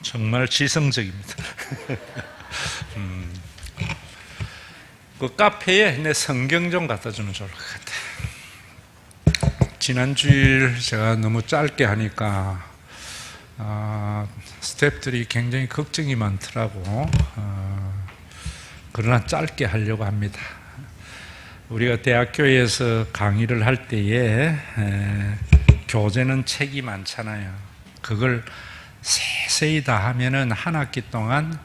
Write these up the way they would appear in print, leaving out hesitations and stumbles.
정말 지성적입니다. 그 카페에 내 성경 좀 갖다 주면 좋을 것 같아. 지난주일 제가 너무 짧게 하니까 스태프들이 굉장히 걱정이 많더라고. 그러나 짧게 하려고 합니다. 우리가 대학교에서 강의를 할 때에 교재는 책이 많잖아요. 그걸 세세히 다 하면은 한 학기 동안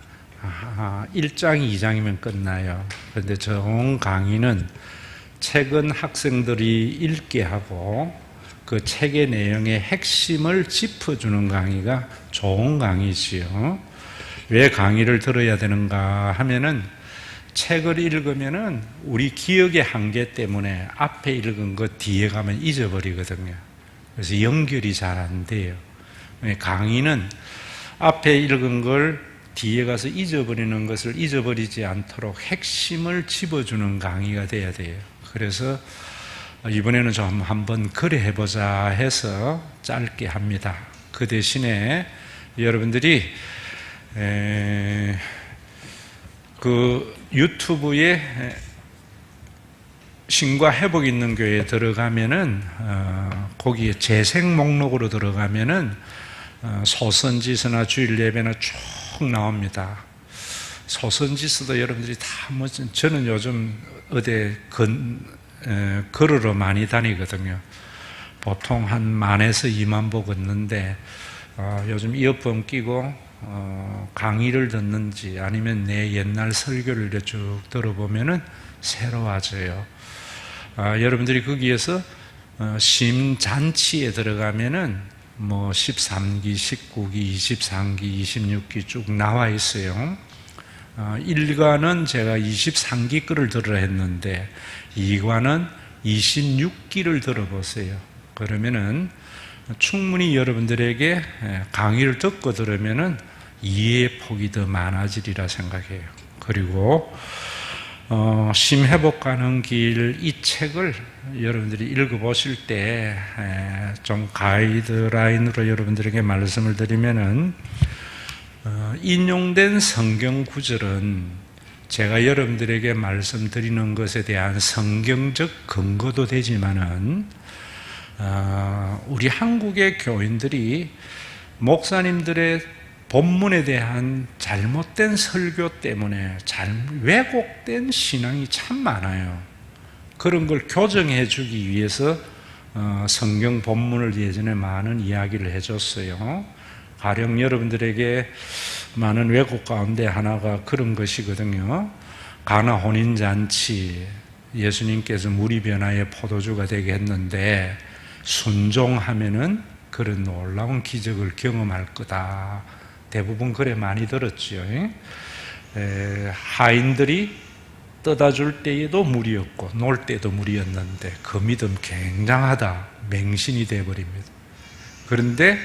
1장, 2장이면 끝나요. 그런데 좋은 강의는 책은 학생들이 읽게 하고 그 책의 내용의 핵심을 짚어주는 강의가 좋은 강의지요. 왜 강의를 들어야 되는가 하면은 책을 읽으면은 우리 기억의 한계 때문에 앞에 읽은 거 뒤에 가면 잊어버리거든요. 그래서 연결이 잘 안 돼요. 강의는 앞에 읽은 걸 뒤에 가서 잊어버리는 것을 잊어버리지 않도록 핵심을 집어주는 강의가 돼야 돼요. 그래서 이번에는 좀 한번 그래 해보자 해서 짧게 합니다. 그 대신에 여러분들이 그 유튜브에 신과 회복 있는 교회에 들어가면은 거기에 재생 목록으로 들어가면은 소선지서나 주일 예배나 쭉 나옵니다. 소선지서도 여러분들이 다 저는 요즘 어디 걸으러 많이 다니거든요. 보통 한 10,000에서 20,000보 걷는데 요즘 이어폰 끼고 강의를 듣는지 아니면 내 옛날 설교를 쭉 들어보면은 새로워져요. 여러분들이 거기에서 심잔치에 들어가면은 뭐 13기, 19기, 23기, 26기 쭉 나와 있어요. 1과는 제가 23기 거를 들으라 했는데 2과는 26기를 들어보세요. 그러면은 충분히 여러분들에게 강의를 듣고 들으면은 이해의 폭이 더 많아지리라 생각해요. 그리고 심회복 가는 길 이 책을 여러분들이 읽어보실 때 좀 가이드라인으로 여러분들에게 말씀을 드리면은 인용된 성경 구절은 제가 여러분들에게 말씀드리는 것에 대한 성경적 근거도 되지만은 우리 한국의 교인들이 목사님들의 본문에 대한 잘못된 설교 때문에 왜곡된 신앙이 참 많아요. 그런 걸 교정해 주기 위해서 성경 본문을 예전에 많은 이야기를 해줬어요. 가령 여러분들에게 많은 왜곡 가운데 하나가 그런 것이거든요. 가나 혼인잔치, 예수님께서 물이 변화의 포도주가 되게 했는데 순종하면은 그런 놀라운 기적을 경험할 거다. 대부분 그래 많이 들었죠. 하인들이 떠다 줄 때에도 물이었고 놀 때도 물이었는데 그 믿음 굉장하다. 맹신이 되어버립니다. 그런데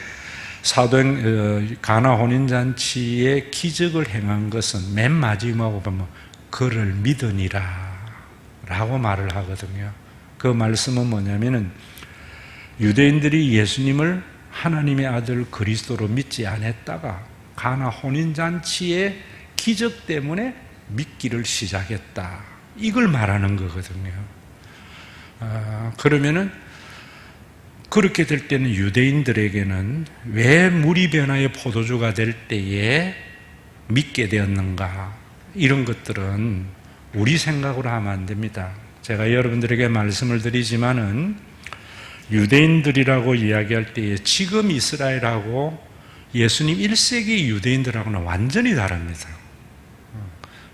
가나 혼인잔치에 기적을 행한 것은 맨 마지막으로 보면 그를 믿으니라 라고 말을 하거든요. 그 말씀은 뭐냐면은 유대인들이 예수님을 하나님의 아들 그리스도로 믿지 않았다가 가나 혼인잔치의 기적 때문에 믿기를 시작했다. 이걸 말하는 거거든요. 그러면은 그렇게 될 때는 유대인들에게는 왜 물이 변화의 포도주가 될 때에 믿게 되었는가? 이런 것들은 우리 생각으로 하면 안 됩니다. 제가 여러분들에게 말씀을 드리지만은 유대인들이라고 이야기할 때에 지금 이스라엘하고 예수님 1세기 유대인들하고는 완전히 다릅니다.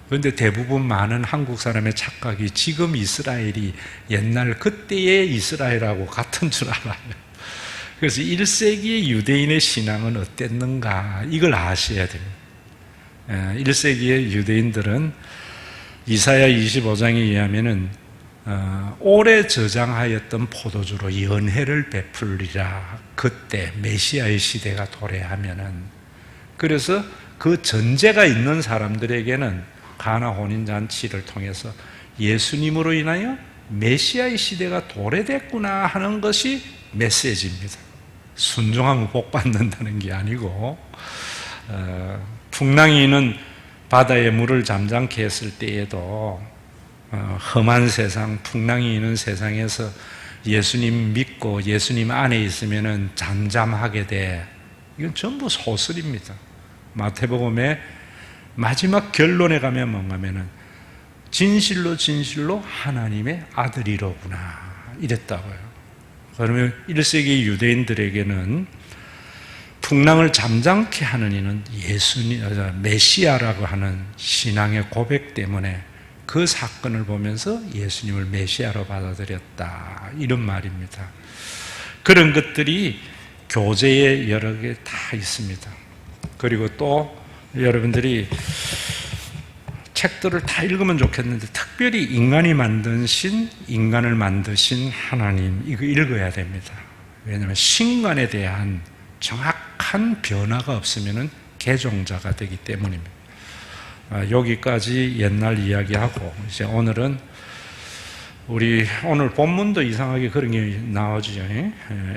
그런데 대부분 많은 한국 사람의 착각이 지금 이스라엘이 옛날 그때의 이스라엘하고 같은 줄 알아요. 그래서 1세기의 유대인의 신앙은 어땠는가 이걸 아셔야 됩니다. 1세기의 유대인들은 이사야 25장에 의하면은 오래 저장하였던 포도주로 연회를 베풀리라. 그때 메시아의 시대가 도래하면은. 그래서 그 전제가 있는 사람들에게는 가나 혼인잔치를 통해서 예수님으로 인하여 메시아의 시대가 도래됐구나 하는 것이 메시지입니다. 순종하면 복 받는다는 게 아니고 풍랑이는 바다에 물을 잠잠케 했을 때에도 험한 세상, 풍랑이 있는 세상에서 예수님 믿고 예수님 안에 있으면 잠잠하게 돼. 이건 전부 소설입니다. 마태복음의 마지막 결론에 가면 뭔가 하면은 진실로 진실로 하나님의 아들이로구나 이랬다고요. 그러면 1세기 유대인들에게는 풍랑을 잠잠케 하는 이는 예수님, 메시아라고 하는 신앙의 고백 때문에 그 사건을 보면서 예수님을 메시아로 받아들였다 이런 말입니다. 그런 것들이 교재에 여러 개 다 있습니다. 그리고 또 여러분들이 책들을 다 읽으면 좋겠는데 특별히 인간을 만드신 하나님 이거 읽어야 됩니다. 왜냐하면 신관에 대한 정확한 변화가 없으면 개종자가 되기 때문입니다. 여기까지 옛날 이야기하고 이제 오늘은 오늘 본문도 이상하게 그런 게 나오죠.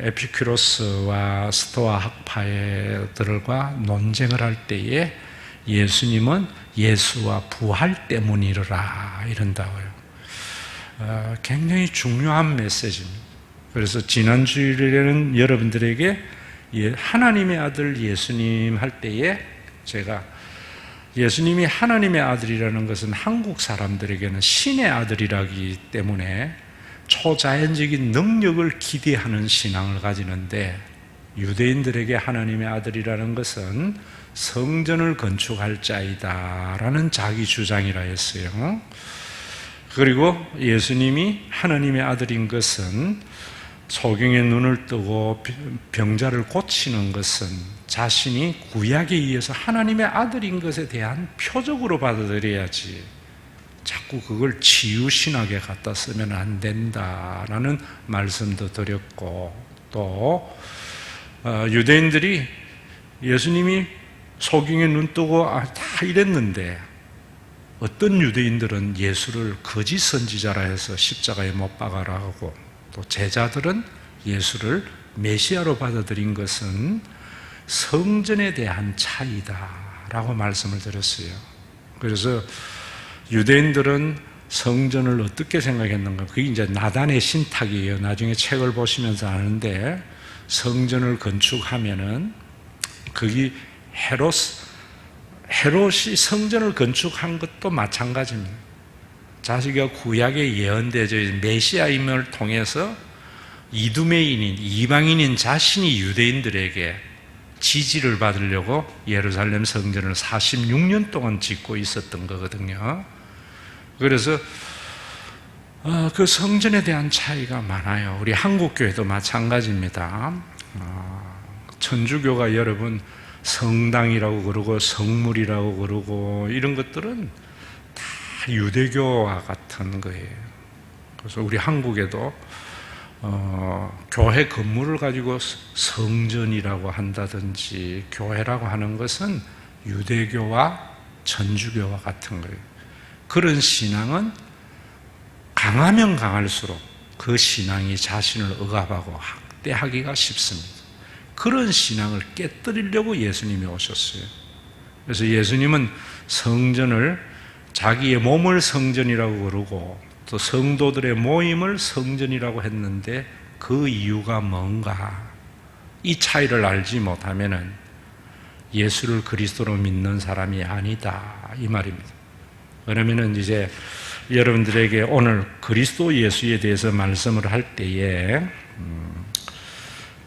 에피큐로스와 스토아 학파들과 논쟁을 할 때에 예수님은 예수와 부활 때문이라 이런다고요. 굉장히 중요한 메시지입니다. 그래서 지난 주일에는 여러분들에게 하나님의 아들 예수님 할 때에 제가 예수님이 하나님의 아들이라는 것은 한국 사람들에게는 신의 아들이라기 때문에 초자연적인 능력을 기대하는 신앙을 가지는데 유대인들에게 하나님의 아들이라는 것은 성전을 건축할 자이다라는 자기 주장이라 했어요. 그리고 예수님이 하나님의 아들인 것은 소경의 눈을 뜨고 병자를 고치는 것은 자신이 구약에 의해서 하나님의 아들인 것에 대한 표적으로 받아들여야지 자꾸 그걸 치유신학에 갖다 쓰면 안 된다라는 말씀도 드렸고 또 유대인들이 예수님이 소경의 눈 뜨고 다 이랬는데 어떤 유대인들은 예수를 거짓 선지자라 해서 십자가에 못 박아라 하고 또 제자들은 예수를 메시아로 받아들인 것은 성전에 대한 차이다라고 말씀을 드렸어요. 그래서 유대인들은 성전을 어떻게 생각했는가? 그게 이제 나단의 신탁이에요. 나중에 책을 보시면서 아는데 성전을 건축하면은 거기 헤롯이 성전을 건축한 것도 마찬가지입니다. 자기가 구약에 예언되어져 있는 메시아임을 통해서 이두메인인 이방인인 자신이 유대인들에게 지지를 받으려고 예루살렘 성전을 46년 동안 짓고 있었던 거거든요. 그래서 그 성전에 대한 차이가 많아요. 우리 한국교회도 마찬가지입니다. 천주교가 여러분 성당이라고 그러고 성물이라고 그러고 이런 것들은 다 유대교와 같은 거예요. 그래서 우리 한국에도 교회 건물을 가지고 성전이라고 한다든지 교회라고 하는 것은 유대교와 천주교와 같은 거예요. 그런 신앙은 강하면 강할수록 그 신앙이 자신을 억압하고 학대하기가 쉽습니다. 그런 신앙을 깨뜨리려고 예수님이 오셨어요. 그래서 예수님은 성전을 자기의 몸을 성전이라고 그러고 또 성도들의 모임을 성전이라고 했는데 그 이유가 뭔가? 이 차이를 알지 못하면은 예수를 그리스도로 믿는 사람이 아니다 이 말입니다. 그러면은 이제 여러분들에게 오늘 그리스도 예수에 대해서 말씀을 할 때에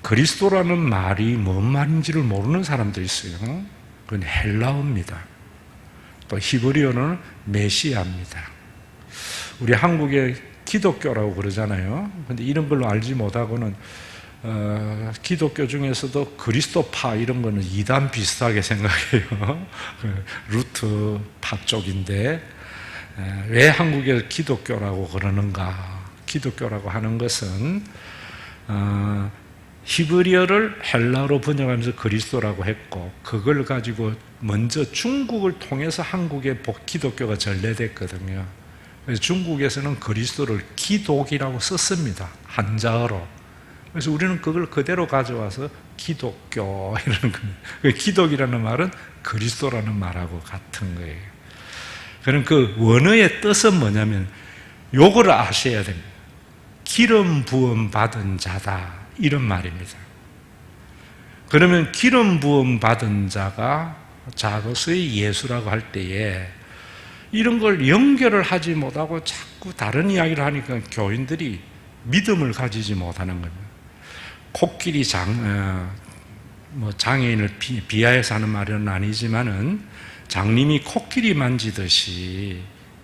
그리스도라는 말이 뭔 말인지를 모르는 사람도 있어요. 그건 헬라어입니다. 또 히브리어는 메시아입니다. 우리 한국에 기독교라고 그러잖아요. 근데 이런 걸로 알지 못하고는 기독교 중에서도 그리스도파 이런 거는 이단 비슷하게 생각해요. 루트파 쪽인데 왜 한국에 기독교라고 그러는가? 기독교라고 하는 것은 히브리어를 헬라어로 번역하면서 그리스도라고 했고 그걸 가지고 먼저 중국을 통해서 한국에 기독교가 전래됐거든요. 그래서 중국에서는 그리스도를 기독이라고 썼습니다. 한자어로. 그래서 우리는 그걸 그대로 가져와서 기독교 이러는 겁니다. 그 기독이라는 말은 그리스도라는 말하고 같은 거예요. 그럼 그 원어의 뜻은 뭐냐면 요걸 아셔야 됩니다. 기름 부음 받은 자다 이런 말입니다. 그러면 기름 부음 받은 자가 자고서의 예수라고 할 때에 이런 걸 연결을 하지 못하고 자꾸 다른 이야기를 하니까 교인들이 믿음을 가지지 못하는 겁니다. 코끼리 장애인을 비하해서 하는 말은 아니지만은 장님이 코끼리 만지듯이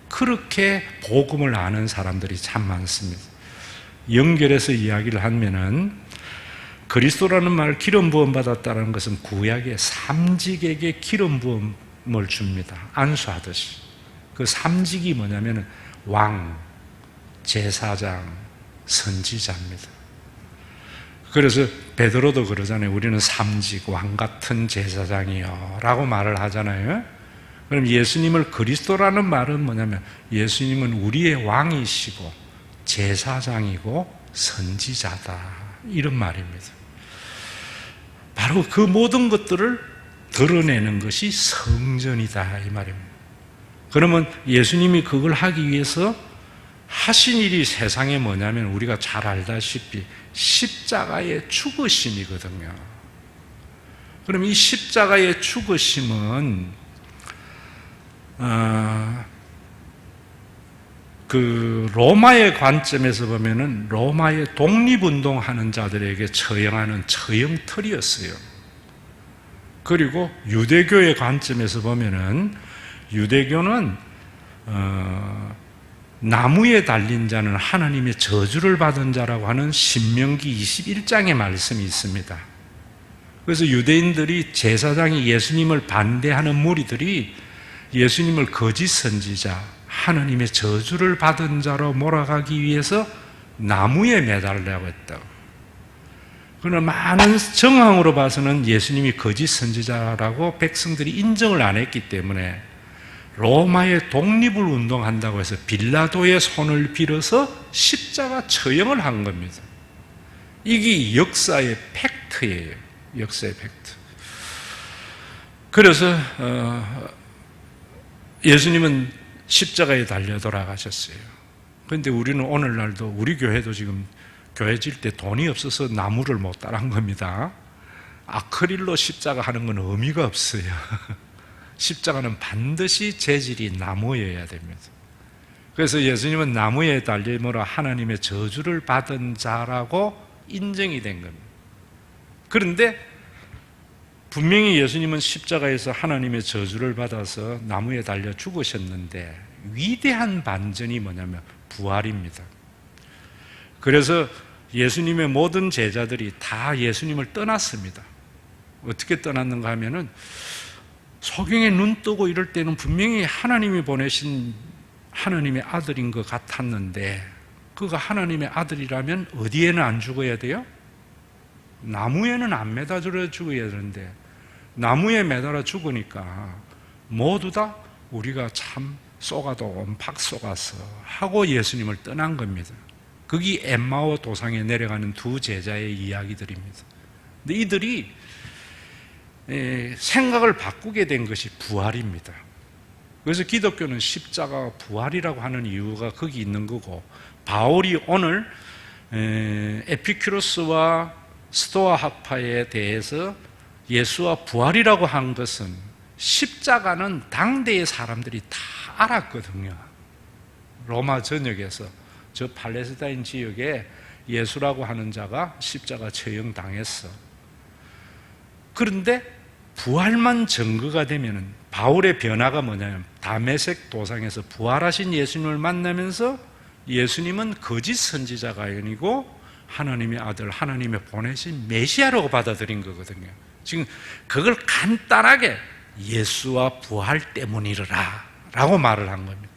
그렇게 복음을 아는 사람들이 참 많습니다. 연결해서 이야기를 하면은 그리스도라는 말 기름 부음 받았다는 것은 구약의 삼직에게 기름 부음을 줍니다. 안수하듯이. 그 삼직이 뭐냐면 왕, 제사장, 선지자입니다. 그래서 베드로도 그러잖아요. 우리는 삼직, 왕 같은 제사장이요 라고 말을 하잖아요. 그럼 예수님을 그리스도라는 말은 뭐냐면 예수님은 우리의 왕이시고 제사장이고 선지자다 이런 말입니다. 바로 그 모든 것들을 드러내는 것이 성전이다 이 말입니다. 그러면 예수님이 그걸 하기 위해서 하신 일이 세상에 뭐냐면 우리가 잘 알다시피 십자가의 죽으심이거든요. 그럼 이 십자가의 죽으심은 그 로마의 관점에서 보면은 로마의 독립운동하는 자들에게 처형하는 처형틀이었어요. 그리고 유대교의 관점에서 보면은 유대교는 나무에 달린 자는 하나님의 저주를 받은 자라고 하는 신명기 21장의 말씀이 있습니다. 그래서 유대인들이 제사장이 예수님을 반대하는 무리들이 예수님을 거짓 선지자, 하나님의 저주를 받은 자로 몰아가기 위해서 나무에 매달으려고 했다고. 그러나 많은 정황으로 봐서는 예수님이 거짓 선지자라고 백성들이 인정을 안 했기 때문에 로마의 독립을 운동한다고 해서 빌라도의 손을 빌어서 십자가 처형을 한 겁니다. 이게 역사의 팩트예요. 역사의 팩트. 그래서 예수님은 십자가에 달려 돌아가셨어요. 그런데 우리는 오늘날도 우리 교회도 지금 교회 질 때 돈이 없어서 나무를 못 따란 겁니다. 아크릴로 십자가 하는 건 의미가 없어요. 십자가는 반드시 재질이 나무여야 됩니다. 그래서 예수님은 나무에 달림으로 하나님의 저주를 받은 자라고 인정이 된 겁니다. 그런데 분명히 예수님은 십자가에서 하나님의 저주를 받아서 나무에 달려 죽으셨는데 위대한 반전이 뭐냐면 부활입니다. 그래서 예수님의 모든 제자들이 다 예수님을 떠났습니다. 어떻게 떠났는가 하면은 소경에 눈 뜨고 이럴 때는 분명히 하나님이 보내신 하나님의 아들인 것 같았는데 그가 하나님의 아들이라면 어디에는 안 죽어야 돼요? 나무에는 안 매달려 죽어야 되는데 나무에 매달아 죽으니까 모두 다 우리가 참 쏘가도 온팍 쏘가서 하고 예수님을 떠난 겁니다. 그게 엠마오 도상에 내려가는 두 제자의 이야기들입니다. 근데 이들이 생각을 바꾸게 된 것이 부활입니다. 그래서 기독교는 십자가 부활이라고 하는 이유가 거기 있는 거고 바울이 오늘 에피큐로스와 스토아 학파에 대해서 예수와 부활이라고 한 것은 십자가는 당대의 사람들이 다 알았거든요. 로마 전역에서 저 팔레스타인 지역에 예수라고 하는 자가 십자가 처형당했어. 그런데 부활만 증거가 되면은 바울의 변화가 뭐냐면 다메섹 도상에서 부활하신 예수님을 만나면서 예수님은 거짓 선지자가 아니고 하나님의 아들, 하나님의 보내신 메시아라고 받아들인 거거든요. 지금 그걸 간단하게 예수와 부활 때문이라 라고 말을 한 겁니다.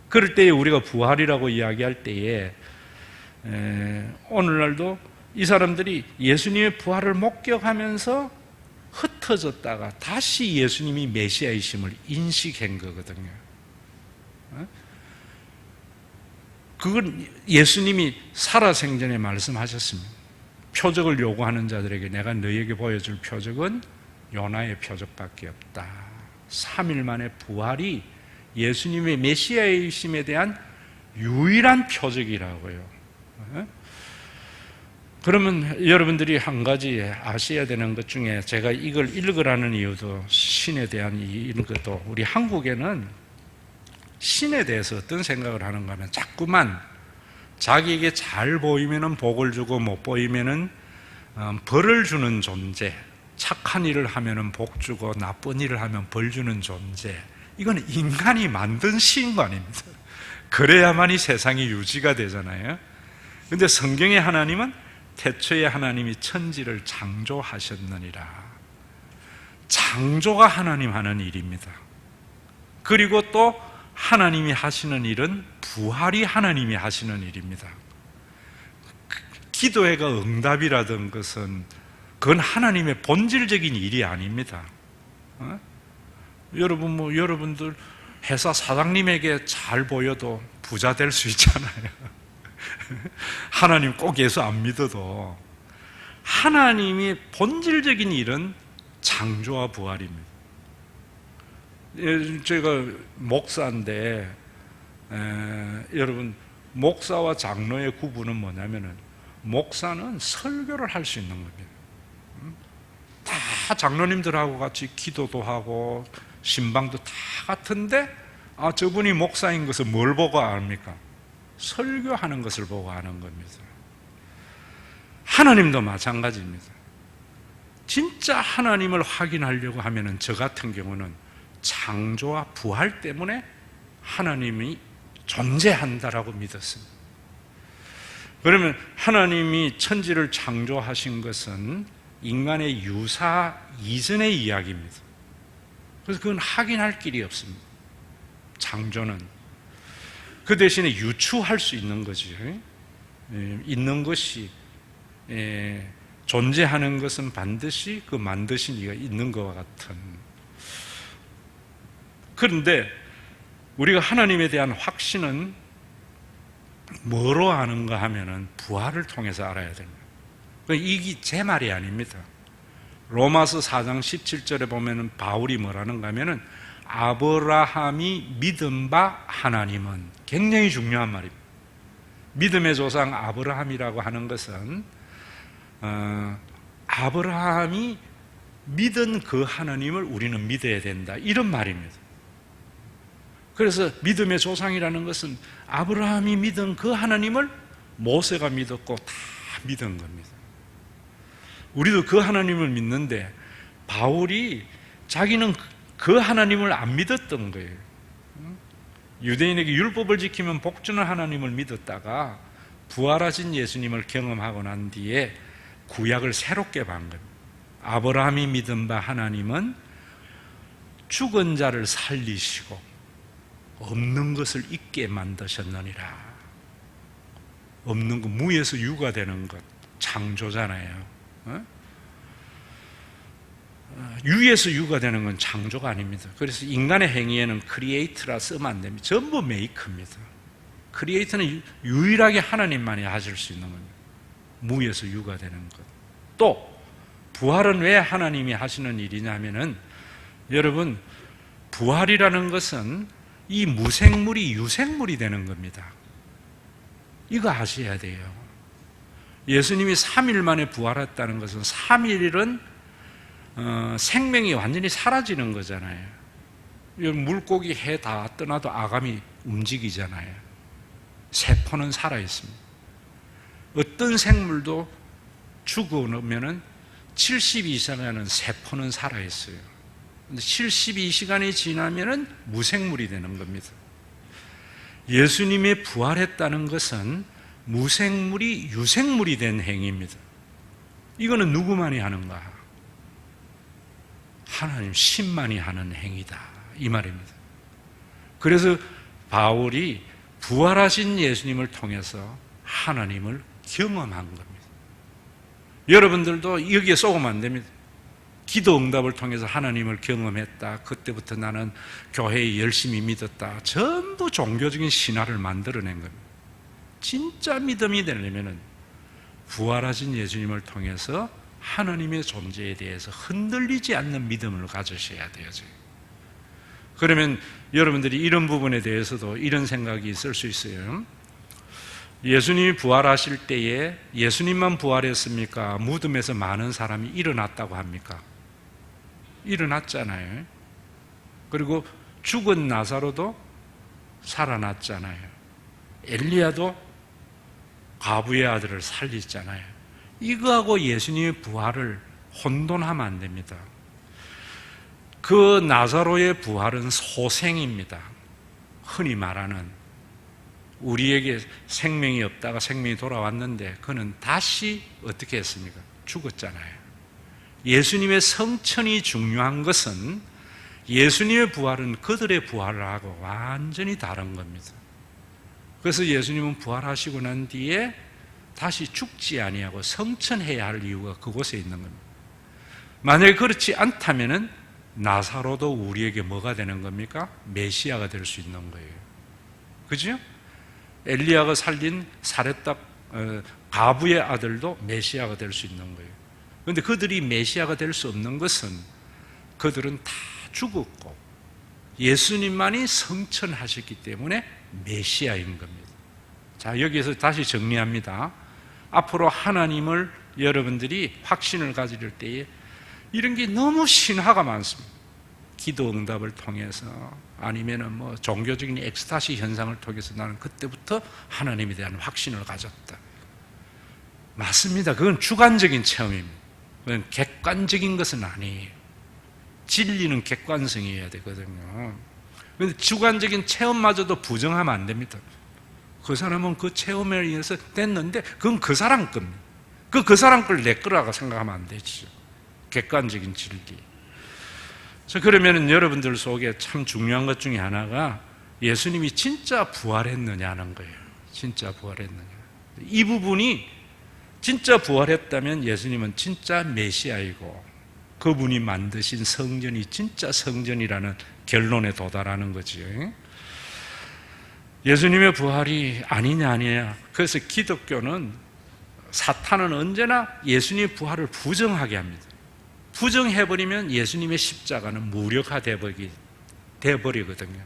그럴 때에 우리가 부활이라고 이야기할 때에 오늘날도 이 사람들이 예수님의 부활을 목격하면서 흩어졌다가 다시 예수님이 메시아이심을 인식한 거거든요. 그건 예수님이 살아생전에 말씀하셨습니다. 표적을 요구하는 자들에게 내가 너희에게 보여줄 표적은 요나의 표적밖에 없다. 3일 만에 부활이 예수님의 메시아이심에 대한 유일한 표적이라고요. 그러면 여러분들이 한 가지 아셔야 되는 것 중에, 제가 이걸 읽으라는 이유도 신에 대한 이런 것도, 우리 한국에는 신에 대해서 어떤 생각을 하는가 하면 자꾸만 자기에게 잘 보이면은 복을 주고 못 보이면은 벌을 주는 존재, 착한 일을 하면은 복 주고 나쁜 일을 하면 벌 주는 존재, 이건 인간이 만든 신관입니다. 그래야만이 세상이 유지가 되잖아요. 근데 성경의 하나님은 태초에 하나님이 천지를 창조하셨느니라. 창조가 하나님 하는 일입니다. 그리고 또 하나님이 하시는 일은 부활이 하나님이 하시는 일입니다. 기도회가 응답이라던 것은 그건 하나님의 본질적인 일이 아닙니다. 여러분들 회사 사장님에게 잘 보여도 부자 될 수 있잖아요. 하나님 꼭 예수 안 믿어도 하나님의 본질적인 일은 창조와 부활입니다. 제가 목사인데 여러분, 목사와 장로의 구분은 뭐냐면은, 목사는 설교를 할 수 있는 겁니다. 다 장로님들하고 같이 기도도 하고 신방도 다 같은데, 저분이 목사인 것을 뭘 보고 압니까? 설교하는 것을 보고 아는 겁니다. 하나님도 마찬가지입니다. 진짜 하나님을 확인하려고 하면은, 저 같은 경우는 창조와 부활 때문에 하나님이 존재한다라고 믿었습니다. 그러면 하나님이 천지를 창조하신 것은 인간의 유사 이전의 이야기입니다. 그래서 그건 확인할 길이 없습니다. 창조는 그 대신에 유추할 수 있는 거지. 있는 것이, 존재하는 것은 반드시 그 만드신 이가 있는 것과 같은. 그런데 우리가 하나님에 대한 확신은 뭐로 아는가 하면은 부활을 통해서 알아야 됩니다. 이게 제 말이 아닙니다. 로마서 4장 17절에 보면은 바울이 뭐라는가 하면은, 아브라함이 믿은 바 하나님은, 굉장히 중요한 말입니다. 믿음의 조상 아브라함이라고 하는 것은 아브라함이 믿은 그 하나님을 우리는 믿어야 된다, 이런 말입니다. 그래서 믿음의 조상이라는 것은 아브라함이 믿은 그 하나님을 모세가 믿었고 다 믿은 겁니다. 우리도 그 하나님을 믿는데, 바울이 자기는 그 하나님을 안 믿었던 거예요. 유대인에게 율법을 지키면 복주는 하나님을 믿었다가 부활하신 예수님을 경험하고 난 뒤에 구약을 새롭게 본 겁니다. 아브라함이 믿은 바 하나님은 죽은 자를 살리시고 없는 것을 있게 만드셨느니라. 없는 것, 무에서 유가 되는 것, 창조잖아요. 유에서 유가 되는 건 창조가 아닙니다. 그래서 인간의 행위에는 크리에이트라 쓰면 안 됩니다. 전부 메이크입니다. 크리에이트는 유일하게 하나님만이 하실 수 있는 겁니다. 무에서 유가 되는 것. 또 부활은 왜 하나님이 하시는 일이냐면은, 여러분, 부활이라는 것은 이 무생물이 유생물이 되는 겁니다. 이거 아셔야 돼요. 예수님이 3일 만에 부활했다는 것은, 3일은 생명이 완전히 사라지는 거잖아요. 물고기 해 다 떠나도 아감이 움직이잖아요. 세포는 살아있습니다. 어떤 생물도 죽어놓으면 72시간은 세포는 살아있어요. 근데 72시간이 지나면 무생물이 되는 겁니다. 예수님이 부활했다는 것은 무생물이 유생물이 된 행위입니다. 이거는 누구만이 하는가? 하나님 신만이 하는 행위다, 이 말입니다. 그래서 바울이 부활하신 예수님을 통해서 하나님을 경험한 겁니다. 여러분들도 여기에 쏘면 안 됩니다. 기도 응답을 통해서 하나님을 경험했다, 그때부터 나는 교회에 열심히 믿었다, 전부 종교적인 신화를 만들어낸 겁니다. 진짜 믿음이 되려면 부활하신 예수님을 통해서 하나님의 존재에 대해서 흔들리지 않는 믿음을 가지셔야 돼요. 그러면 여러분들이 이런 부분에 대해서도 이런 생각이 있을 수 있어요. 예수님이 부활하실 때에 예수님만 부활했습니까? 무덤에서 많은 사람이 일어났다고 합니까? 일어났잖아요. 그리고 죽은 나사로도 살아났잖아요. 엘리야도 과부의 아들을 살렸잖아요. 이거하고 예수님의 부활을 혼돈하면 안 됩니다. 그 나사로의 부활은 소생입니다. 흔히 말하는 우리에게 생명이 없다가 생명이 돌아왔는데 그는 다시 어떻게 했습니까? 죽었잖아요. 예수님의 성천이 중요한 것은 예수님의 부활은 그들의 부활하고 완전히 다른 겁니다. 그래서 예수님은 부활하시고 난 뒤에 다시 죽지 아니하고 성천해야 할 이유가 그곳에 있는 겁니다. 만약에 그렇지 않다면은 나사로도 우리에게 뭐가 되는 겁니까? 메시아가 될 수 있는 거예요. 그죠? 엘리야가 살린 사렙답 가부의 아들도 메시아가 될 수 있는 거예요. 그런데 그들이 메시아가 될 수 없는 것은 그들은 다 죽었고 예수님만이 성천하셨기 때문에 메시아인 겁니다. 자, 여기에서 다시 정리합니다. 앞으로 하나님을 여러분들이 확신을 가질 때에 이런 게 너무 신화가 많습니다. 기도 응답을 통해서 아니면은 뭐 종교적인 엑스타시 현상을 통해서 나는 그때부터 하나님에 대한 확신을 가졌다. 맞습니다. 그건 주관적인 체험입니다. 그건 객관적인 것은 아니에요. 진리는 객관성이어야 되거든요. 그런데 주관적인 체험마저도 부정하면 안 됩니다. 그 사람은 그 체험에 의해서 됐는데 그건 그 사람 겁니다. 그 사람 걸 내 거라고 생각하면 안 되죠. 객관적인 진리. 자, 그러면 여러분들 속에 참 중요한 것 중에 하나가 예수님이 진짜 부활했느냐는 거예요. 진짜 부활했느냐. 이 부분이 진짜 부활했다면 예수님은 진짜 메시아이고 그분이 만드신 성전이 진짜 성전이라는 결론에 도달하는 거죠. 예수님의 부활이 아니냐 아니냐. 그래서 기독교는 사탄은 언제나 예수님의 부활을 부정하게 합니다. 부정해버리면 예수님의 십자가는 무력화되어버리거든요.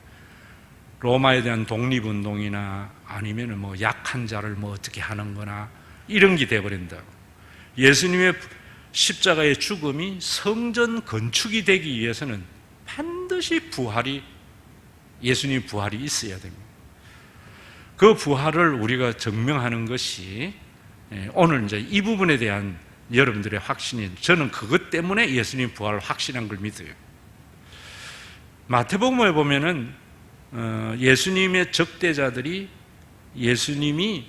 로마에 대한 독립운동이나 아니면 뭐 약한 자를 뭐 어떻게 하는 거나 이런 게 되어버린다고. 예수님의 십자가의 죽음이 성전 건축이 되기 위해서는 반드시 예수님의 부활이 있어야 됩니다. 그 부활을 우리가 증명하는 것이 오늘 이제 이 부분에 대한 여러분들의 확신이, 저는 그것 때문에 예수님 부활을 확신한 걸 믿어요. 마태복음에 보면은 예수님의 적대자들이 예수님이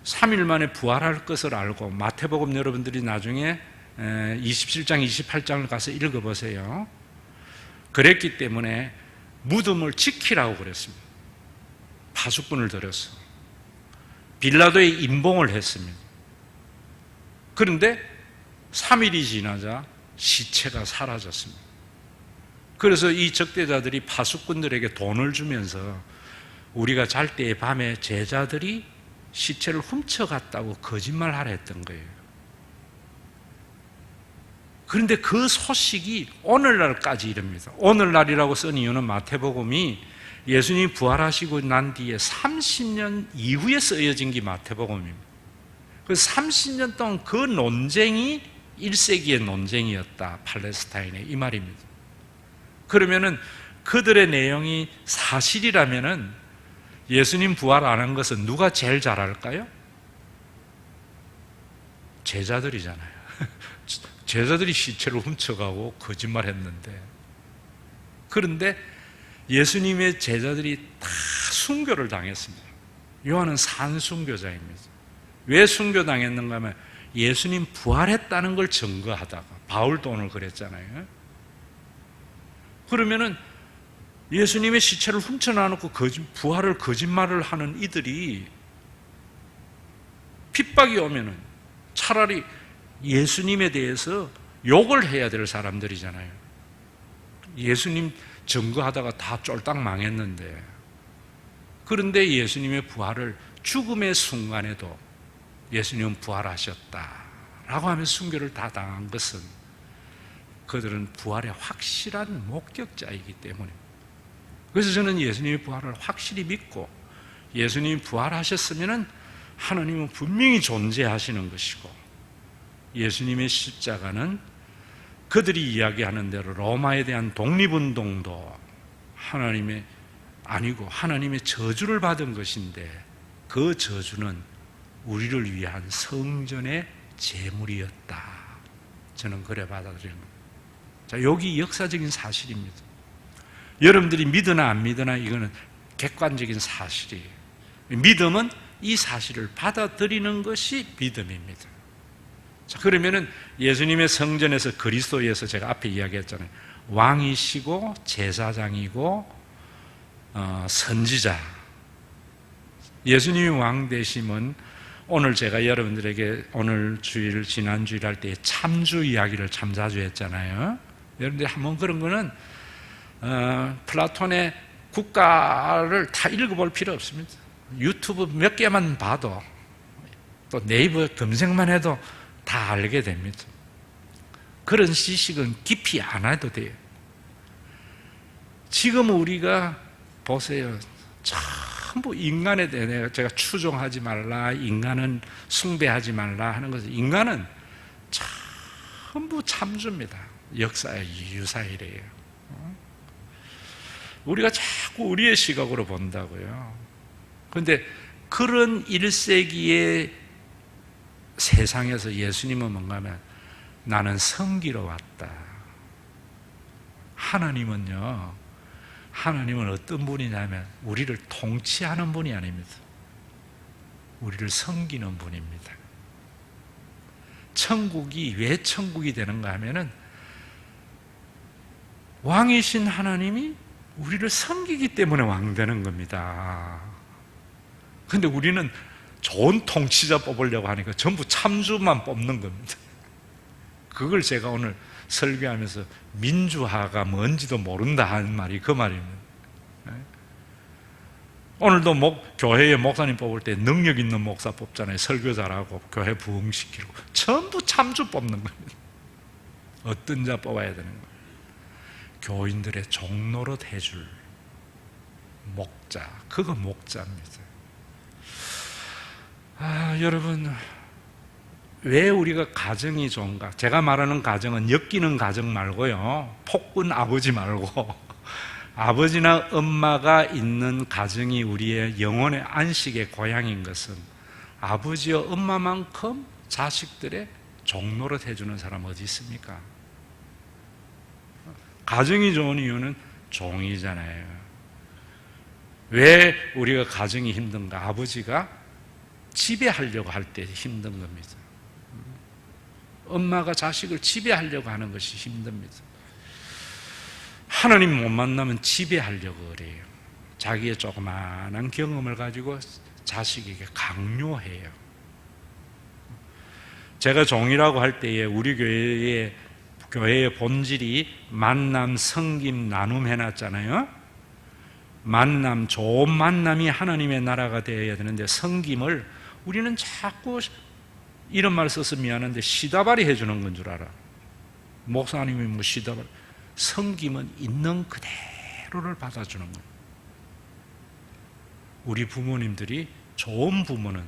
3일 만에 부활할 것을 알고, 마태복음 여러분들이 나중에 27장, 28장을 가서 읽어보세요. 그랬기 때문에 무덤을 지키라고 그랬습니다. 파수꾼을 들여서 빌라도에 임봉을 했습니다. 그런데 3일이 지나자 시체가 사라졌습니다. 그래서 이 적대자들이 파수꾼들에게 돈을 주면서 우리가 잘 때의 밤에 제자들이 시체를 훔쳐갔다고 거짓말하라 했던 거예요. 그런데 그 소식이 오늘날까지 이릅니다. 오늘날이라고 쓴 이유는 마태복음이 예수님이 부활하시고 난 뒤에 30년 이후에 쓰여진 게 마태복음입니다. 그 30년 동안 그 논쟁이 1세기의 논쟁이었다. 팔레스타인의 이 말입니다. 그러면은 그들의 내용이 사실이라면은 예수님 부활 안 한 것은 누가 제일 잘 알까요? 제자들이잖아요. 제자들이 시체를 훔쳐가고 거짓말 했는데, 그런데 예수님의 제자들이 다 순교를 당했습니다. 요한은 산순교자입니다. 왜 순교당했는가 하면 예수님 부활했다는 걸 증거하다가, 바울도 오늘 그랬잖아요. 그러면은 예수님의 시체를 훔쳐놔놓고 부활을 거짓말을 하는 이들이 핍박이 오면은 차라리 예수님에 대해서 욕을 해야 될 사람들이잖아요. 예수님 증거하다가 다 쫄딱 망했는데, 그런데 예수님의 부활을 죽음의 순간에도 예수님은 부활하셨다라고 하면 순교를 다 당한 것은 그들은 부활의 확실한 목격자이기 때문입니다. 그래서 저는 예수님의 부활을 확실히 믿고 예수님이 부활하셨으면 하나님은 분명히 존재하시는 것이고 예수님의 십자가는 그들이 이야기하는 대로 로마에 대한 독립운동도 하나님의 아니고 하나님의 저주를 받은 것인데 그 저주는 우리를 위한 성전의 제물이었다. 저는 그래 받아들이는 겁니다. 자, 여기 역사적인 사실입니다. 여러분들이 믿으나 안 믿으나 이거는 객관적인 사실이에요. 믿음은 이 사실을 받아들이는 것이 믿음입니다. 자, 그러면은 예수님의 성전에서 그리스도에서 제가 앞에 이야기했잖아요. 왕이시고 제사장이고 선지자. 예수님이 왕 되심은 오늘 제가 여러분들에게 오늘 주일 지난 주일 할 때 참주 이야기를 참 자주 했잖아요. 여러분들이 한번 그런 거는 플라톤의 국가를 다 읽어볼 필요 없습니다. 유튜브 몇 개만 봐도 또 네이버 검색만 해도 다 알게 됩니다. 그런 지식은 깊이 안 해도 돼요. 지금 우리가 보세요. 전부 인간에 대해 제가 추종하지 말라, 인간은 숭배하지 말라 하는 것은 인간은 전부 참주입니다. 역사의 유사일이에요. 우리가 자꾸 우리의 시각으로 본다고요. 그런데 그런 1세기의 세상에서 예수님은 뭔가 하면 나는 섬기러 왔다. 하나님은 어떤 분이냐면 우리를 통치하는 분이 아닙니다. 우리를 섬기는 분입니다. 천국이 왜 천국이 되는가 하면은 왕이신 하나님이 우리를 섬기기 때문에 왕 되는 겁니다. 그런데 우리는 좋은 통치자 뽑으려고 하니까 전부 참주만 뽑는 겁니다. 그걸 제가 오늘 설교하면서 민주화가 뭔지도 모른다 하는 말이 그 말입니다. 오늘도 교회에 목사님 뽑을 때 능력 있는 목사 뽑잖아요. 설교 잘하고 교회 부흥시키고 전부 참주 뽑는 겁니다. 어떤 자 뽑아야 되는 거예요? 교인들의 종노릇 해줄 목자, 그거 목자입니다. 여러분, 왜 우리가 가정이 좋은가? 제가 말하는 가정은 엮이는 가정 말고요, 폭군 아버지 말고 아버지나 엄마가 있는 가정이 우리의 영혼의 안식의 고향인 것은 아버지와 엄마만큼 자식들의 종노릇 해주는 사람 어디 있습니까? 가정이 좋은 이유는 종이잖아요. 왜 우리가 가정이 힘든가? 아버지가 지배하려고 할 때 힘든 겁니다. 엄마가 자식을 지배하려고 하는 것이 힘듭니다. 하나님 못 만나면 지배하려고 그래요. 자기의 조그마한 경험을 가지고 자식에게 강요해요. 제가 종이라고 할 때에 우리 교회의 본질이 만남, 섬김, 나눔 해놨잖아요. 만남, 좋은 만남이 하나님의 나라가 되어야 되는데 섬김을 우리는 자꾸 이런 말 써서 미안한데 시다발이 해주는 건 줄 알아. 목사님이 뭐 시다발. 섬김은 있는 그대로를 받아주는 거예요. 우리 부모님들이 좋은 부모는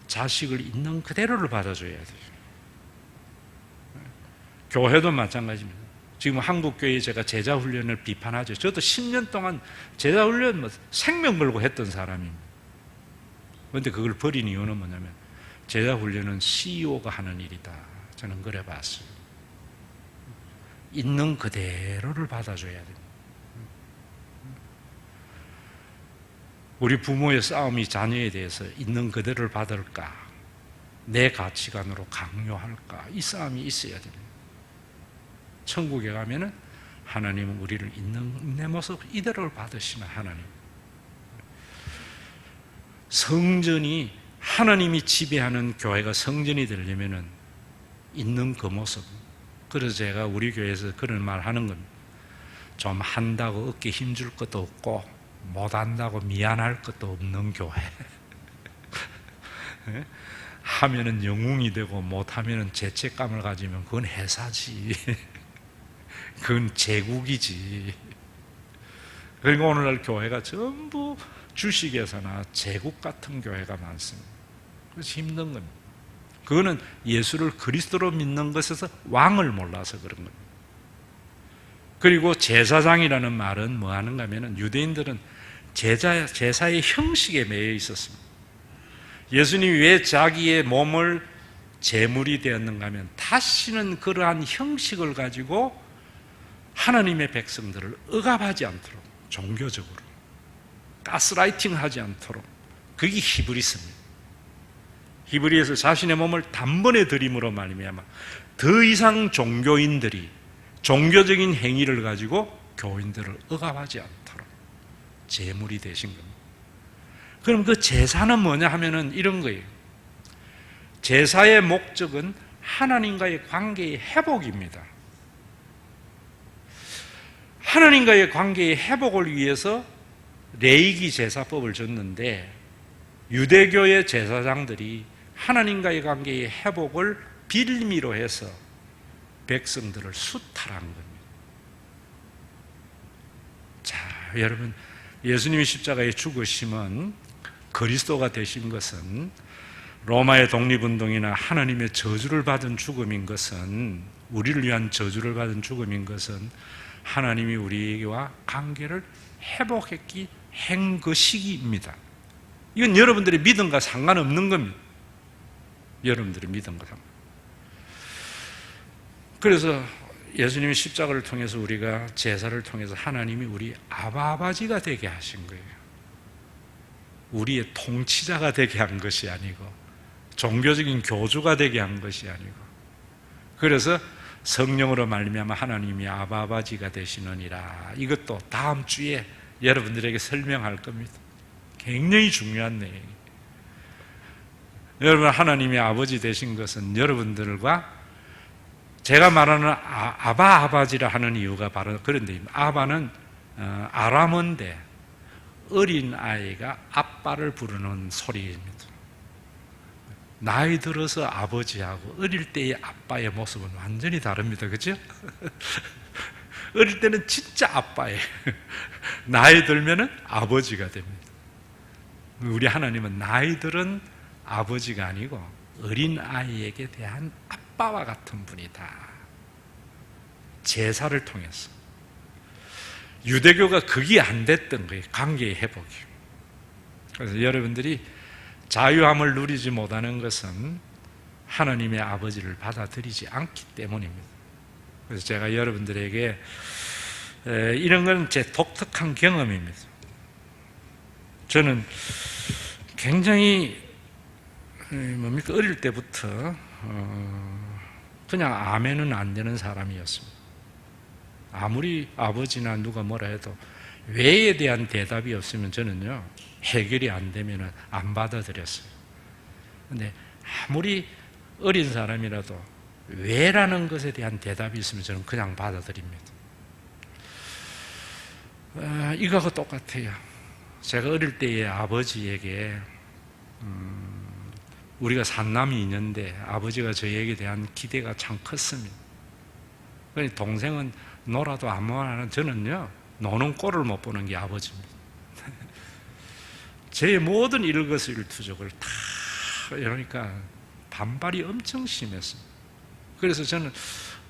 자식을 있는 그대로를 받아줘야 돼요. 교회도 마찬가지입니다. 지금 한국교회 제가 제자훈련을 비판하죠. 저도 10년 동안 제자훈련 생명 걸고 했던 사람입니다. 그런데 그걸 버린 이유는 뭐냐면 제자훈련은 CEO가 하는 일이다. 저는 그래 봤어요. 있는 그대로를 받아줘야 됩니다. 우리 부모의 싸움이 자녀에 대해서 있는 그대로를 받을까? 내 가치관으로 강요할까? 이 싸움이 있어야 됩니다. 천국에 가면은 하나님은 우리를 있는 내 모습 이대로를 받으시는 하나님. 성전이 하나님이 지배하는 교회가 성전이 되려면은 있는 그 모습. 그래서 제가 우리 교회에서 그런 말 하는 겁니다. 좀 한다고 어깨 힘줄 것도 없고 못한다고 미안할 것도 없는 교회. 하면은 영웅이 되고 못하면은 죄책감을 가지면 그건 해사지. 그건 제국이지. 그리고 오늘날 교회가 전부 주식에서나 제국 같은 교회가 많습니다. 그래서 힘든 겁니다. 그거는 예수를 그리스도로 믿는 것에서 왕을 몰라서 그런 겁니다. 그리고 제사장이라는 말은 뭐 하는가 하면 유대인들은 제사의 형식에 매여 있었습니다. 예수님이 왜 자기의 몸을 제물이 되었는가 하면 다시는 그러한 형식을 가지고 하나님의 백성들을 억압하지 않도록, 종교적으로 가스라이팅 하지 않도록, 그게 히브리서입니다. 히브리에서 자신의 몸을 단번에 드림으로 말미암아 더 이상 종교인들이 종교적인 행위를 가지고 교인들을 억압하지 않도록 제물이 되신 겁니다. 그럼 그 제사는 뭐냐 하면은 이런 거예요. 제사의 목적은 하나님과의 관계의 회복입니다. 하나님과의 관계의 회복을 위해서 레위기 제사법을 줬는데 유대교의 제사장들이 하나님과의 관계의 회복을 빌미로 해서 백성들을 수탈한 겁니다. 자, 여러분, 예수님이 십자가에 죽으심은, 그리스도가 되신 것은, 로마의 독립운동이나 하나님의 저주를 받은 죽음인 것은, 우리를 위한 저주를 받은 죽음인 것은 하나님이 우리와 관계를 회복했기 한 것이기입니다. 이건 여러분들의 믿음과 상관없는 겁니다. 여러분들의 믿음과 상관. 그래서 예수님이 십자가를 통해서, 우리가 제사를 통해서 하나님이 우리 아버지가 되게 하신 거예요. 우리의 통치자가 되게 한 것이 아니고, 종교적인 교주가 되게 한 것이 아니고, 그래서 성령으로 말미암아 하나님이 아버지가 되시느니라. 이것도 다음 주에 여러분들에게 설명할 겁니다. 굉장히 중요한 내용이에요. 여러분, 하나님이 아버지 되신 것은 여러분들과, 제가 말하는 아바지라 하는 이유가 바로 그런 데입니다. 아바는 아람어인데 어린 아이가 아빠를 부르는 소리입니다. 나이 들어서 아버지하고 어릴 때의 아빠의 모습은 완전히 다릅니다. 그렇죠? 어릴 때는 진짜 아빠예요. 나이 들면은 아버지가 됩니다. 우리 하나님은 나이 들은 아버지가 아니고 어린 아이에게 대한 아빠와 같은 분이다. 제사를 통해서. 유대교가 그게 안 됐던 거예요. 관계의 회복이. 그래서 여러분들이 자유함을 누리지 못하는 것은 하나님의 아버지를 받아들이지 않기 때문입니다. 그래서 제가 여러분들에게 이런 건 제 독특한 경험입니다. 저는 굉장히 어릴 때부터 그냥 아멘은 안 되는 사람이었습니다. 아무리 아버지나 누가 뭐라 해도 왜에 대한 대답이 없으면 저는요, 해결이 안 되면 안 받아들였어요. 근데 아무리 어린 사람이라도 왜라는 것에 대한 대답이 있으면 저는 그냥 받아들입니다. 이거하고 똑같아요. 제가 어릴 때의 아버지에게 우리가 산남이 있는데 아버지가 저에게 대한 기대가 참 컸습니다. 동생은 놀아도 아무나, 저는요 노는 꼴을 못 보는 게 아버지입니다. 제 모든 일거수일투족을 다 이러니까 반발이 엄청 심했습니다. 그래서 저는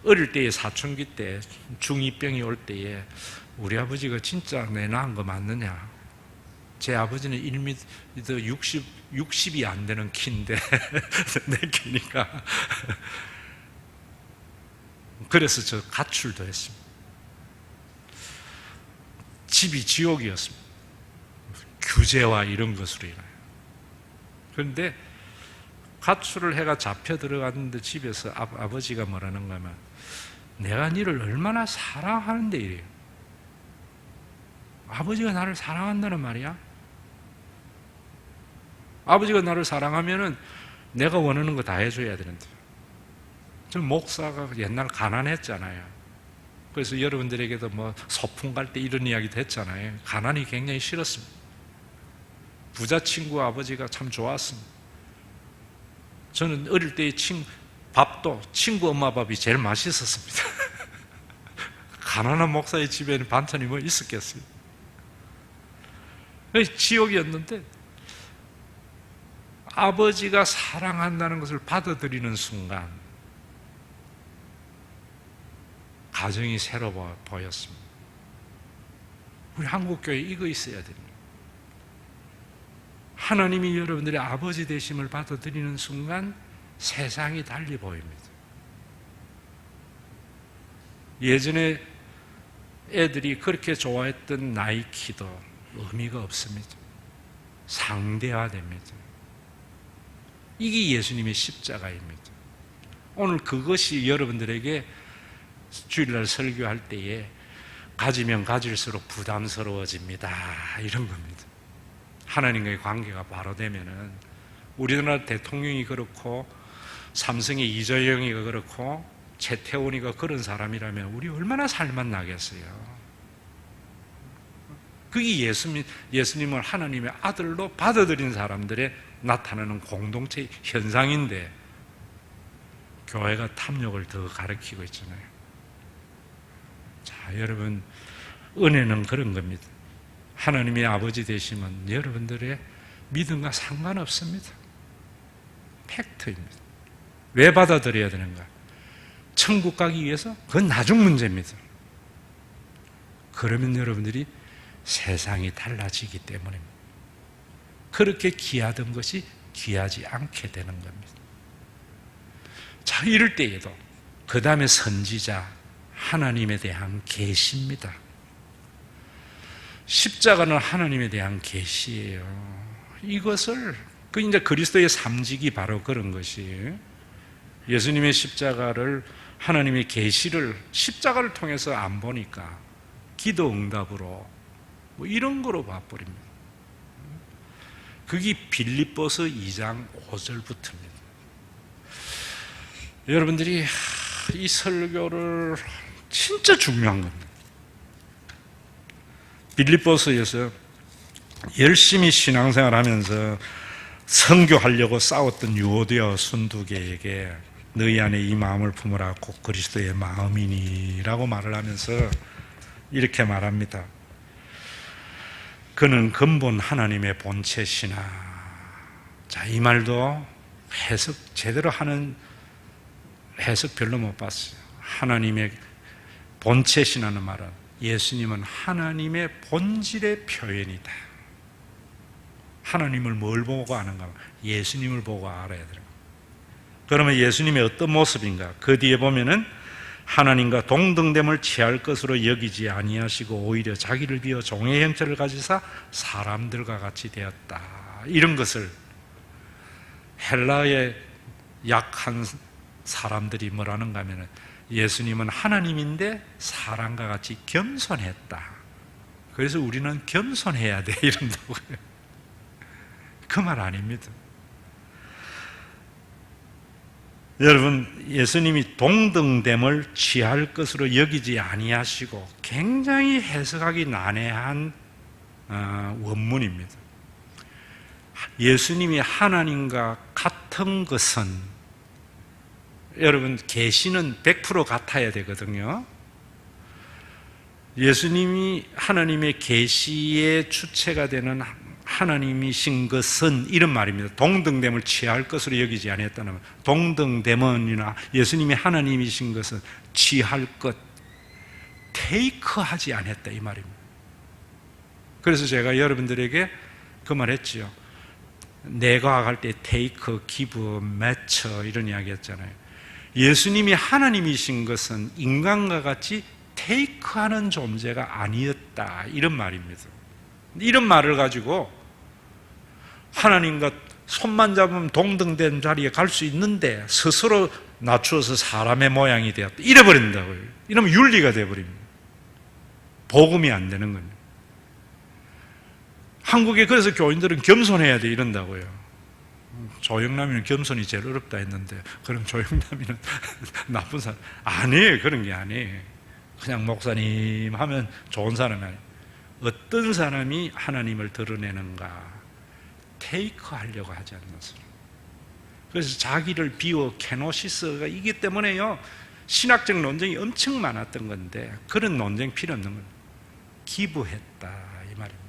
어릴 때의 사춘기 때, 중2병이 올 때에 우리 아버지가 진짜 내 낳은 거 맞느냐, 제 아버지는 1m 60이 안 되는 키인데 내 키니까 그래서 저 가출도 했습니다. 집이 지옥이었습니다. 규제와 이런 것으로 인하여. 그런데 가출을 해가 잡혀 들어갔는데 집에서 아버지가 뭐라는가 하면, 내가 너를 얼마나 사랑하는데 이래요. 아버지가 나를 사랑한다는 말이야? 아버지가 나를 사랑하면은 내가 원하는 거 다 해줘야 되는데. 저 목사가 옛날 가난했잖아요. 그래서 여러분들에게도 뭐 소풍 갈 때 이런 이야기도 했잖아요. 가난이 굉장히 싫었습니다. 부자 친구 아버지가 참 좋았습니다. 저는 어릴 때 밥도 친구 엄마 밥이 제일 맛있었습니다. 가난한 목사의 집에는 반찬이 뭐 있었겠어요. 지옥이었는데 아버지가 사랑한다는 것을 받아들이는 순간 가정이 새로 보였습니다. 우리 한국교회 이거 있어야 됩니다. 하나님이 여러분들의 아버지 되심을 받아들이는 순간 세상이 달리 보입니다. 예전에 애들이 그렇게 좋아했던 나이키도 의미가 없습니다. 상대화됩니다. 이게 예수님의 십자가입니다. 오늘 그것이 여러분들에게 주일날 설교할 때에 가지면 가질수록 부담스러워집니다. 이런 겁니다. 하나님과의 관계가 바로 되면은 우리나라 대통령이 그렇고 삼성의 이재용이가 그렇고 최태원이가 그런 사람이라면 우리 얼마나 살만 나겠어요. 그게 예수님을 하나님의 아들로 받아들인 사람들의 나타나는 공동체 현상인데 교회가 탐욕을 더 가르치고 있잖아요. 자, 여러분, 은혜는 그런 겁니다. 하나님의 아버지 되시면 여러분들의 믿음과 상관없습니다. 팩트입니다. 왜 받아들여야 되는가? 천국 가기 위해서? 그건 나중 문제입니다. 그러면 여러분들이 세상이 달라지기 때문입니다. 그렇게 귀하던 것이 귀하지 않게 되는 겁니다. 자, 이럴 때에도 그 다음에 선지자 하나님에 대한 계시입니다. 십자가는 하나님에 대한 계시예요. 이것을 이제 그리스도의 삼직이 바로 그런 것이 예수님의 십자가를 하나님의 계시를 십자가를 통해서 안 보니까 기도 응답으로 뭐 이런 거로 봐버립니다. 그게 빌립보서 2장 5절부터입니다. 여러분들이 이 설교를 진짜 중요한 겁니다. 빌립보서에서 열심히 신앙생활하면서 선교하려고 싸웠던 유오디아 순두계에게 너희 안에 이 마음을 품으라 곧 그리스도의 마음이니라고 말을 하면서 이렇게 말합니다. 그는 근본 하나님의 본체시나. 자, 이 말도 해석 제대로 하는 해석 별로 못 봤어요. 하나님의 본체시나는 말은 예수님은 하나님의 본질의 표현이다. 하나님을 뭘 보고 아는가? 예수님을 보고 알아야 돼요. 그러면 예수님의 어떤 모습인가? 그 뒤에 보면은 하나님과 동등됨을 취할 것으로 여기지 아니하시고 오히려 자기를 비워 종의 형체를 가지사 사람들과 같이 되었다. 이런 것을 헬라의 약한 사람들이 뭐라는가 하면은 예수님은 하나님인데 사람과 같이 겸손했다. 그래서 우리는 겸손해야 돼 이런다고요. 그 말 아닙니다. 여러분, 예수님이 동등됨을 취할 것으로 여기지 아니하시고 굉장히 해석하기 난해한 원문입니다. 예수님이 하나님과 같은 것은 여러분 계시는 100% 같아야 되거든요. 예수님이 하나님의 계시의 주체가 되는 하나님이신 것은 이런 말입니다. 동등됨을 취할 것으로 여기지 아니했다는 말. 동등됨은이나 예수님이 하나님이신 것은 취할 것, 테이크하지 않았다 이 말입니다. 그래서 제가 여러분들에게 그 말 했지요. 내가 할 때 테이크, 기브, 매처 이런 이야기 했잖아요. 예수님이 하나님이신 것은 인간과 같이 테이크하는 존재가 아니었다 이런 말입니다. 이런 말을 가지고 하나님과 손만 잡으면 동등된 자리에 갈 수 있는데 스스로 낮추어서 사람의 모양이 되었다 이래버린다고요. 이러면 윤리가 되어버립니다. 복음이 안 되는 겁니다. 한국에 그래서 교인들은 겸손해야 돼 이런다고요. 조영남이는 겸손이 제일 어렵다 했는데 그럼 조영남이는 나쁜 사람 아니에요. 그런 게 아니에요. 그냥 목사님 하면 좋은 사람이 아니에요. 어떤 사람이 하나님을 드러내는가 테이크 하려고 하지 않는 사람. 그래서 자기를 비워 케노시스가 이기 때문에요, 신학적 논쟁이 엄청 많았던 건데 그런 논쟁 필요 없는 거예요. 기부했다 이 말입니다.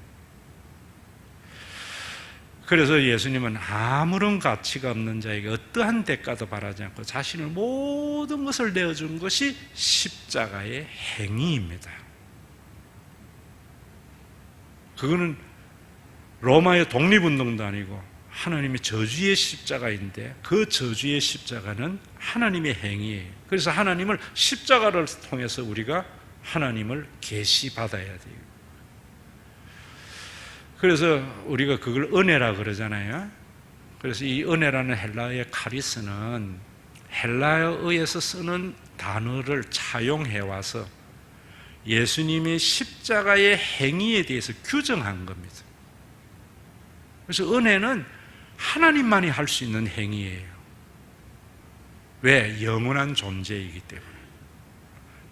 그래서 예수님은 아무런 가치가 없는 자에게 어떠한 대가도 바라지 않고 자신을 모든 것을 내어준 것이 십자가의 행위입니다. 그거는 로마의 독립운동도 아니고 하나님의 저주의 십자가인데 그 저주의 십자가는 하나님의 행위예요. 그래서 하나님을 십자가를 통해서 우리가 하나님을 계시받아야 돼요. 그래서 우리가 그걸 은혜라 그러잖아요. 그래서 이 은혜라는 헬라어의 카리스는 헬라어에서 쓰는 단어를 차용해 와서 예수님의 십자가의 행위에 대해서 규정한 겁니다. 그래서 은혜는 하나님만이 할 수 있는 행위예요. 왜? 영원한 존재이기 때문에.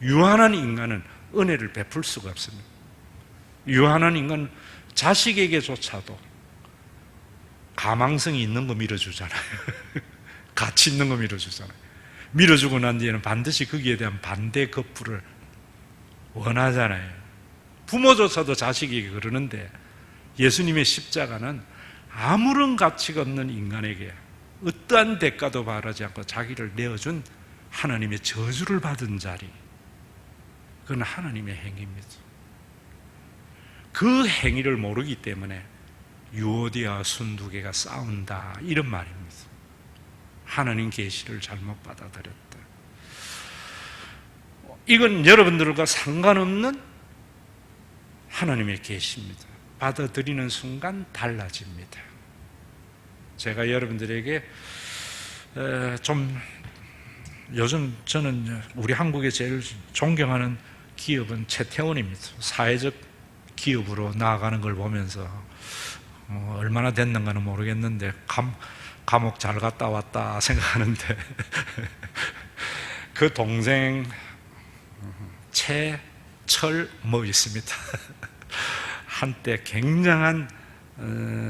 유한한 인간은 은혜를 베풀 수가 없습니다. 유한한 인간은 자식에게조차도 가망성이 있는 거 밀어주잖아요. 가치 있는 거 밀어주잖아요. 밀어주고 난 뒤에는 반드시 거기에 대한 반대 거부를 원하잖아요. 부모조차도 자식에게 그러는데 예수님의 십자가는 아무런 가치가 없는 인간에게 어떠한 대가도 바라지 않고 자기를 내어준 하나님의 저주를 받은 자리, 그건 하나님의 행위입니다. 그 행위를 모르기 때문에 유오디아와 순두개가 싸운다 이런 말입니다. 하나님 계시를 잘못 받아들였다. 이건 여러분들과 상관없는 하나님의 계시입니다. 받아들이는 순간 달라집니다. 제가 여러분들에게 좀 요즘 저는 우리 한국에 제일 존경하는 기업은 채태원입니다. 사회적 기업으로 나아가는 걸 보면서 얼마나 됐는가는 모르겠는데 감옥 잘 갔다 왔다 생각하는데 그 동생 최철모 있습니다. 한때 굉장한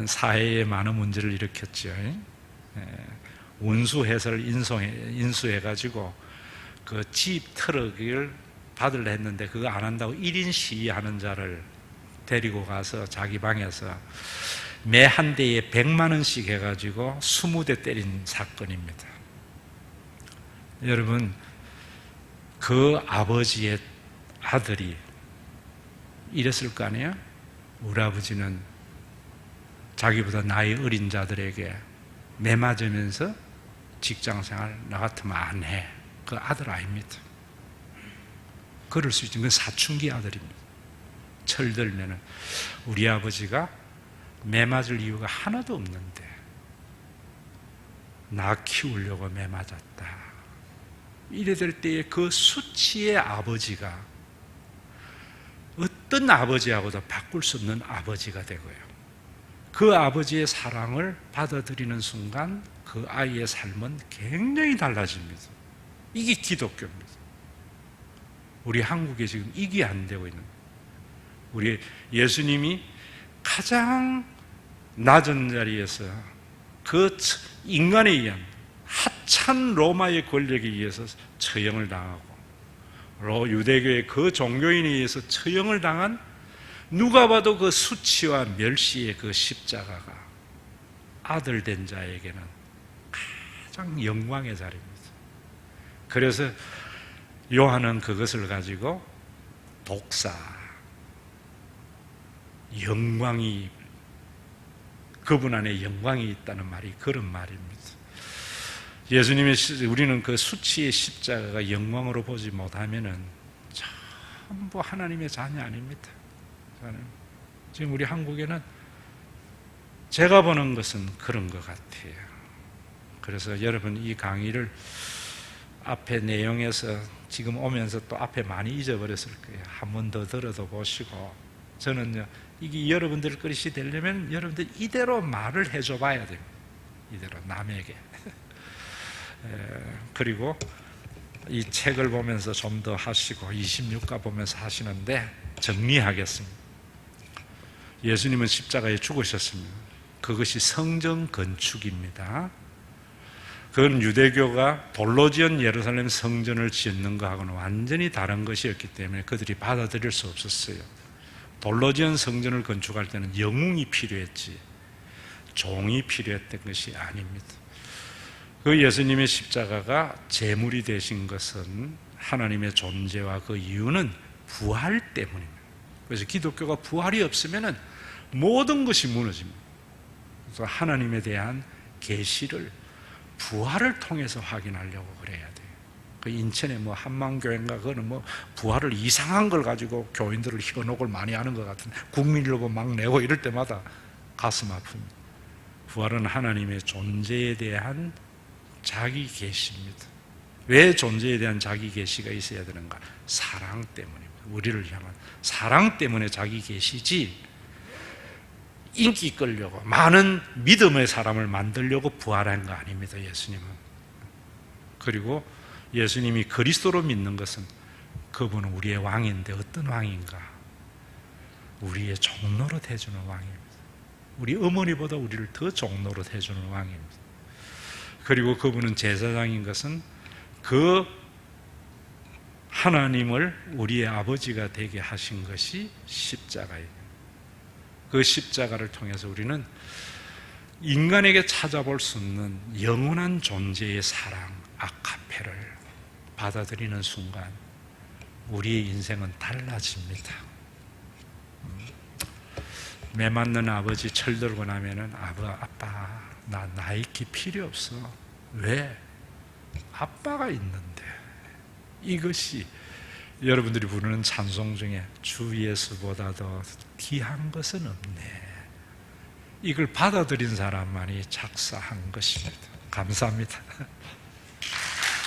사회에 많은 문제를 일으켰죠. 운수해서를 인수해가지고 그 집 트럭을 받으려 했는데 그거 안 한다고 1인 시위하는 자를 데리고 가서 자기 방에서 매 한 대에 100만 원씩 해가지고 20대 때린 사건입니다. 여러분, 그 아버지의 아들이 이랬을 거 아니에요? 우리 아버지는 자기보다 나이 어린 자들에게 매 맞으면서 직장생활 나 같으면 안 해. 그 아들 아닙니다. 그럴 수 있죠. 그건 사춘기 아들입니다. 철들면은 우리 아버지가 매 맞을 이유가 하나도 없는데 나 키우려고 매 맞았다. 이래 될 때에 그 수치의 아버지가 어떤 아버지하고도 바꿀 수 없는 아버지가 되고요. 그 아버지의 사랑을 받아들이는 순간 그 아이의 삶은 굉장히 달라집니다. 이게 기독교입니다. 우리 한국에 지금 이게 안 되고 있는 거예요. 우리 예수님이 가장 낮은 자리에서 그 인간에 의한 하찮은 로마의 권력에 의해서 처형을 당하고 유대교의 그 종교인에 의해서 처형을 당한 누가 봐도 그 수치와 멸시의 그 십자가가 아들 된 자에게는 가장 영광의 자리입니다. 그래서 요한은 그것을 가지고 독사, 영광이, 그분 안에 영광이 있다는 말이 그런 말입니다. 예수님의, 우리는 그 수치의 십자가가 영광으로 보지 못하면은 전부 하나님의 자녀 아닙니다. 지금 우리 한국에는 제가 보는 것은 그런 것 같아요. 그래서 여러분 이 강의를 앞에 내용에서 지금 오면서 또 앞에 많이 잊어버렸을 거예요. 한 번 더 들어도 보시고, 저는요, 이게 여러분들 그릇이 되려면 여러분들 이대로 말을 해줘 봐야 됩니다. 이대로 남에게. 그리고 이 책을 보면서 좀 더 하시고 26가 보면서 하시는데 정리하겠습니다. 예수님은 십자가에 죽으셨습니다. 그것이 성전 건축입니다. 그건 유대교가 돌로 지은 예루살렘 성전을 짓는 것하고는 완전히 다른 것이었기 때문에 그들이 받아들일 수 없었어요. 돌로 지은 성전을 건축할 때는 영웅이 필요했지 종이 필요했던 것이 아닙니다. 그 예수님의 십자가가 제물이 되신 것은 하나님의 존재와 그 이유는 부활 때문입니다. 그래서 기독교가 부활이 없으면 모든 것이 무너집니다. 그래서 하나님에 대한 계시를 부활을 통해서 확인하려고 그래야 돼요. 그 인천에 뭐 한만교회인가 그거는 뭐 부활을 이상한 걸 가지고 교인들을 현혹을 많이 하는 것 같은 국민일보 막 내고 이럴 때마다 가슴 아픕니다. 부활은 하나님의 존재에 대한 자기 계시입니다. 왜 존재에 대한 자기 계시가 있어야 되는가? 사랑 때문입니다. 우리를 향한 사랑 때문에 자기 계시지 인기 끌려고 많은 믿음의 사람을 만들려고 부활한 거 아닙니다. 예수님은. 그리고 예수님이 그리스도로 믿는 것은 그분은 우리의 왕인데 어떤 왕인가? 우리의 종노릇 해주는 왕입니다. 우리 어머니보다 우리를 더 종노릇 해주는 왕입니다. 그리고 그분은 제사장인 것은 그 하나님을 우리의 아버지가 되게 하신 것이 십자가입니다. 그 십자가를 통해서 우리는 인간에게 찾아볼 수 없는 영원한 존재의 사랑, 아카페를 받아들이는 순간 우리의 인생은 달라집니다. 매 맞는 아버지 철 들고 나면은 아빠 나 나이키 필요 없어. 왜? 아빠가 있는데. 이것이 여러분들이 부르는 찬송 중에 주 예수보다 더 귀한 것은 없네. 이걸 받아들인 사람만이 작사한 것입니다. 감사합니다.